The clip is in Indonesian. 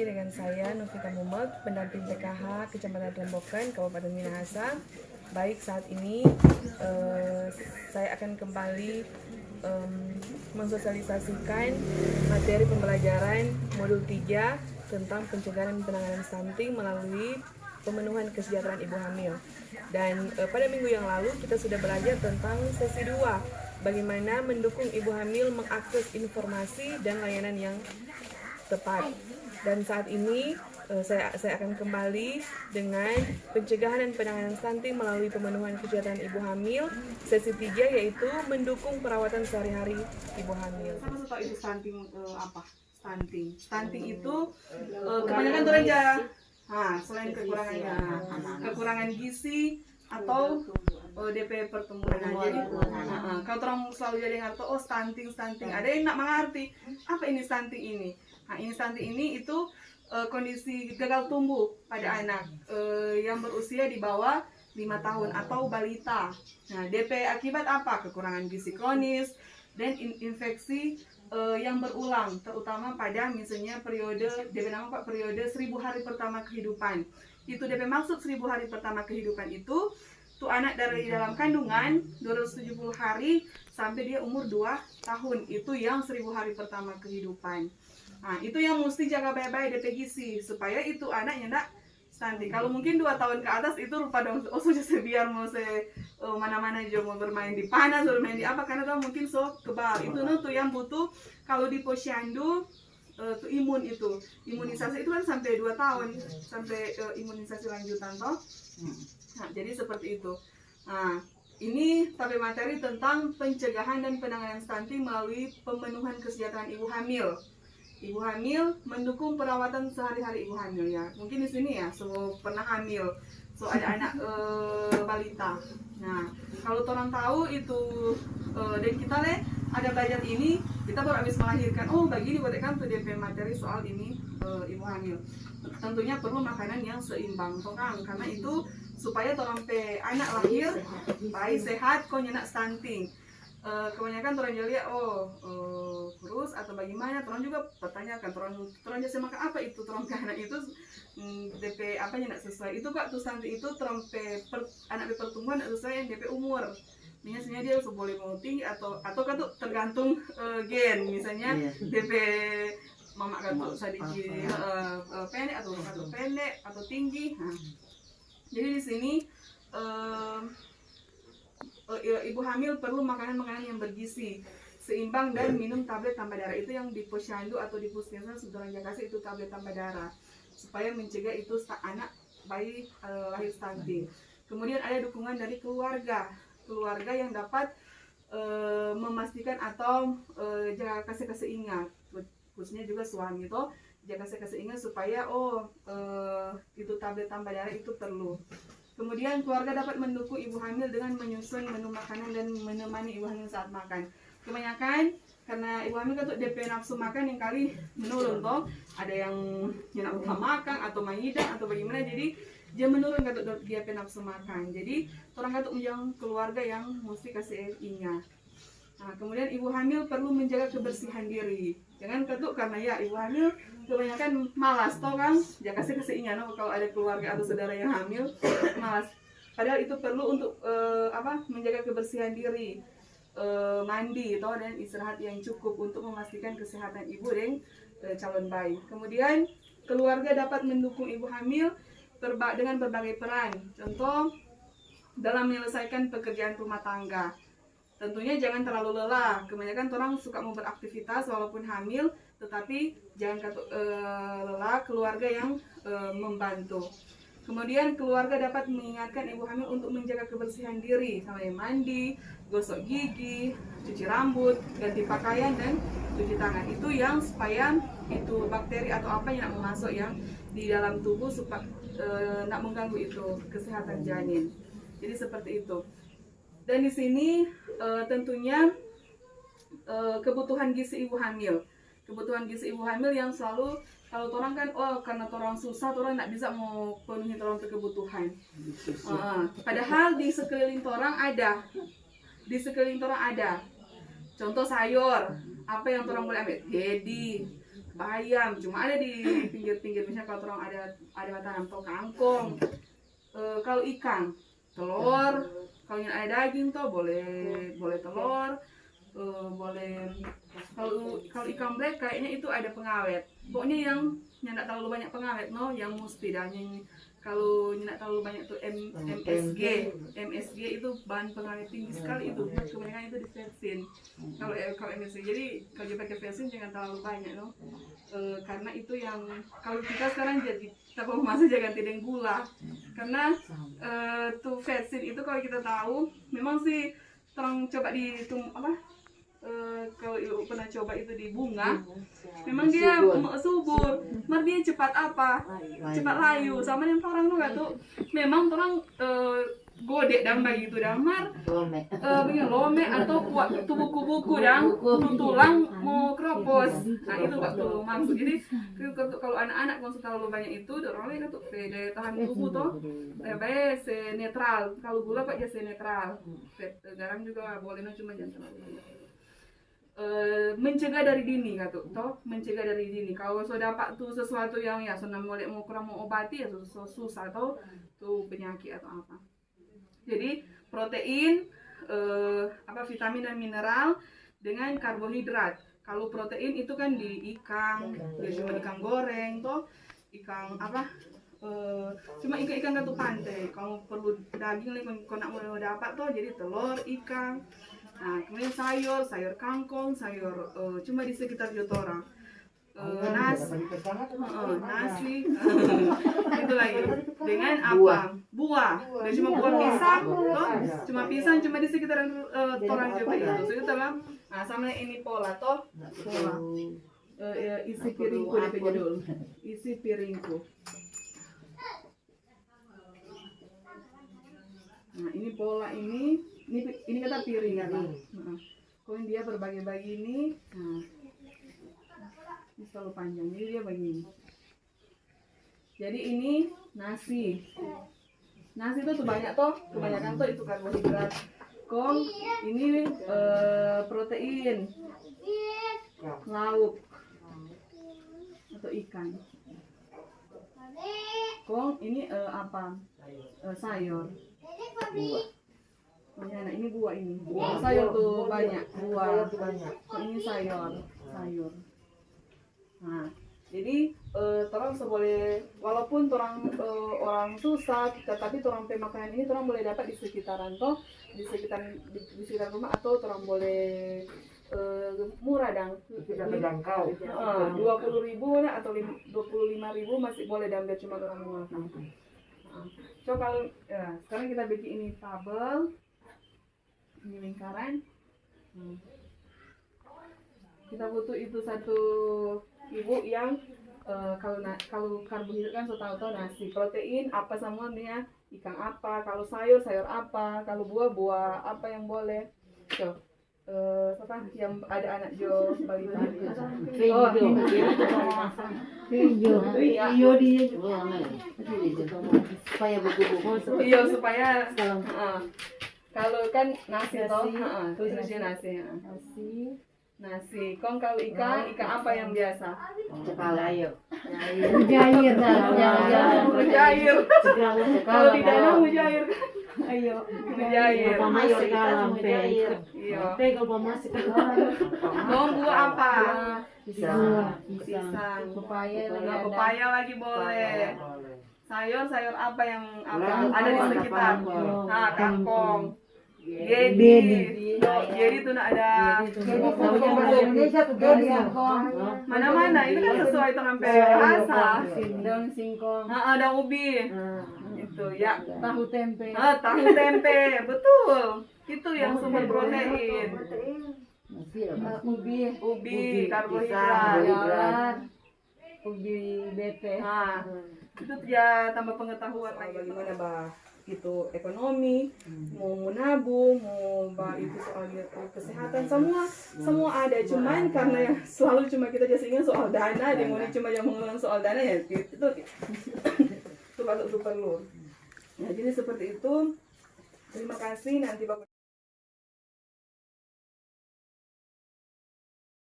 lagi dengan saya Novita Mumek, pendamping PKH Kecamatan Rembokan, Kabupaten Minahasa. Baik, saat ini saya akan kembali mensosialisasikan materi pembelajaran modul 3 tentang pencegahan dan penanganan stunting melalui pemenuhan kesejahteraan ibu hamil. Dan pada minggu yang lalu kita sudah belajar tentang sesi 2, bagaimana mendukung ibu hamil mengakses informasi dan layanan yang tepat. Dan saat ini saya akan kembali dengan pencegahan dan penanganan stunting melalui pemenuhan kesejahteraan ibu hamil sesi 3, yaitu mendukung perawatan sehari-hari ibu hamil. Sama tahu itu stunting apa? Stunting itu kebanyakan tuh aja. Selain kekurangannya, kekurangan gizi atau DP pertumbuhan. Jadi kalau orang selalu jadi ngerti stunting, ada yang nak mengerti apa ini stunting ini. Ini stunting ini itu kondisi gagal tumbuh pada anak yang berusia di bawah 5 tahun atau balita. DP akibat apa? Kekurangan gizi kronis dan infeksi yang berulang, terutama pada misalnya periode DP nama Pak, periode 1000 hari pertama kehidupan. Itu DP maksud 1000 hari pertama kehidupan itu tuh anak dari dalam kandungan 270 hari sampai dia umur 2 tahun. Itu yang 1000 hari pertama kehidupan. Itu yang mesti jaga baik-baik DP gizi supaya itu anaknya enggak stunting. Kalau mungkin 2 tahun ke atas itu rupa dong, sudah biar mau mana-mana aja mau bermain di panas, bermain di apa, karena tahu mungkin kebal. Itu tuh yang butuh kalau di posyandu tuh imunisasi itu kan sampai 2 tahun sampai imunisasi lanjutan toh. Jadi seperti itu. Ini tapi materi tentang pencegahan dan penanganan stunting melalui pemenuhan kesejahteraan ibu hamil. Ibu hamil mendukung perawatan sehari-hari ibu hamil ya. Mungkin di sini ya, pernah hamil, ada anak balita. Kalau orang tahu itu dan kita ada belajar ini, kita baru habis melahirkan. Begini buat kan tuh DP materi soal ini ibu hamil. Tentunya perlu makanan yang seimbang, karena itu supaya orang anak lahir baik sehat, kok nyenak stunting. Kebanyakan orang jadi kurus atau bagaimana, orang juga pertanyakan, orang jadi makan apa itu, orang ke anak itu DP apanya tidak sesuai. Itu kak tuh stunting itu anak pertumbuhan tidak sesuai yang DP umur. Misalnya dia boleh mau tinggi atau kan tuh tergantung gen, misalnya DP mama kan tuh sedikit pendek atau pendek atau tinggi. Jadi di sini ibu hamil perlu makanan-makanan yang bergizi, seimbang, dan minum tablet tambah darah. Itu yang di posyandu atau di puskesmas sudah kasih itu tablet tambah darah supaya mencegah itu anak bayi lahir stunting. Kemudian ada dukungan dari keluarga yang dapat memastikan atau jaga kasih ingat, khususnya juga suami itu jaga kasih ingat supaya itu tablet tambah darah itu perlu. Kemudian keluarga dapat mendukung ibu hamil dengan menyusun menu makanan dan menemani ibu hamil saat makan. Kebanyakan karena ibu hamil kan tuh DP nafsu makan yang kali menurun toh, ada yang nyenak makan atau mengidang atau bagaimana, jadi dia menurun kan tuh DP nafsu makan. Jadi orang kan tuh yang keluarga yang mesti kasih ingat. Kemudian ibu hamil perlu menjaga kebersihan diri. Jangan ketuk karena ya ibu hamil kebanyakan malas toh kan, jangan kasih ingat kalau ada keluarga atau saudara yang hamil malas. Padahal itu perlu untuk menjaga kebersihan diri, mandi toh, dan istirahat yang cukup untuk memastikan kesehatan ibu dan calon bayi. Kemudian keluarga dapat mendukung ibu hamil dengan berbagai peran. Contoh dalam menyelesaikan pekerjaan rumah tangga. Tentunya jangan terlalu lelah. Kebanyakan orang suka mau beraktivitas walaupun hamil, tetapi jangan lelah, keluarga yang membantu. Kemudian keluarga dapat mengingatkan ibu hamil untuk menjaga kebersihan diri, sampai mandi, gosok gigi, cuci rambut, ganti pakaian, dan cuci tangan. Itu yang supaya itu bakteri atau apa yang nak masuk yang di dalam tubuh supaya nak mengganggu itu kesehatan janin. Jadi seperti itu. Dan di sini tentunya kebutuhan gizi ibu hamil. Kebutuhan gizi ibu hamil yang selalu, kalau orang kan karena orang susah, orang tidak bisa mau penuhi orang kebutuhan. Padahal di sekeliling orang ada. Contoh sayur, apa yang orang boleh ambil? Dedi, bayam, cuma ada di pinggir-pinggir. Misalnya kalau orang ada tanam atau kangkung. Kalau ikan, telur. Kalau yang ada daging tuh boleh telur, boleh. Kalau ikan black kayaknya itu ada pengawet. Pokoknya yang tidak terlalu banyak pengawet, yang mesti dan yang kalau tidak terlalu banyak tuh MSG itu bahan pengawet tinggi sekali itu. Kebanyakan itu di versin. Kalau MSG, jadi kalau dia pakai versin jangan terlalu banyak karena itu yang kalau kita sekarang jadi kita mau masak jangan tidak gula karena tuh versin itu kalau kita tahu memang sih terang coba kalau ibu pernah coba itu di bunga, memang dia subur, dia cepat cepat layu, sama yang orang tuh memang orang godek dan begitu damar, begini lome atau kuat itu buku-buku dan tulang mau keropos, nah itu waktu maksud. Jadi kalau anak-anak kalau terlalu banyak itu, orang lain tuh daya tahan tubuh tuh, baik netral, kalau gula pak jadi netral, garam juga boleh, cuma jangan terlalu. Mencegah dari dini mencegah dari dini. Kalau sudah dapat tuh sesuatu yang ya sudah mulai kurang mau obati ya susah atau tuh penyakit atau apa. Jadi protein, vitamin dan mineral dengan karbohidrat. Kalau protein itu kan di ikan, ya cuma ikan goreng toh, ikan cuma ikan katu pantai. Kalau perlu daging lagi kalau nak mau dapat toh, jadi telur, ikan. Nah, kemudian sayur kangkung, sayur cuma di sekitar Jotora. Nasi, itu lagi. Dengan apa? Buah. Dan cuma buah pisang, cuma pisang cuma di sekitaran orang juga itu. So, itu lah. Nah, sama ini pola toh. Pola. Isi piringku dulu. Isi piringku. Nah, ini pola ini kata piring kan. Kemudian dia berbagi-bagi ini. Nah, ini selalu panjang, jadi dia begini. Jadi ini nasi tuh banyak toh, kebanyakan tuh itu karbohidrat. Ini protein, lauk atau ikan. Ini sayur. Nah, ini buah ini. Sayur tuh banyak, buah. Ini sayur. Nah, jadi orang boleh walaupun orang susah, tetapi orang pemakanan ini orang boleh dapat di sekitaran di sekitar rumah atau orang boleh murah dan tidak menjangkau. 20.000 atau 25.000 masih boleh diambil cuma orang rumah. So kalau sekarang kita bikin ini tabel, ini lingkaran. Kita butuh itu satu ibu yang kalau karbohidrat kan tahu nasi, protein apa semuanya, ikan apa, kalau sayur apa, kalau buah apa yang boleh. So, yang ada anak Jo balita. Supaya buku-buku. Iya supaya kalau kan nasi toh, khususnya nasi. Nasi, kalau ikan apa yang biasa? Cekalayo. Mujair. Kalau di danau mujair. Ayo, mujair. Mujair. Iya. Tegel pamasik kalam. Buah apa? Pisang. Pepaya lagi boleh. Sayur apa yang ada di sekitar? Kangkong. Jadi itu ada mana-mana itu kan sesuai dengan rasa. Daun singkong, Ada ubi. Itu ya. tahu tempe, Betul. Itu yang sumber protein. Ubi karbohidrat. ubi bete. Nah, itu ya tambah pengetahuan lagi bagaimana itu ekonomi, mau menabung, mau itu soal kesehatan, semua ada. Cuman karena yang selalu cuma kita jadi ingat soal dana, cuma yang mengulang soal dana ya itu masuk super loan. Nah, jadi seperti itu. Terima kasih, nanti Bapak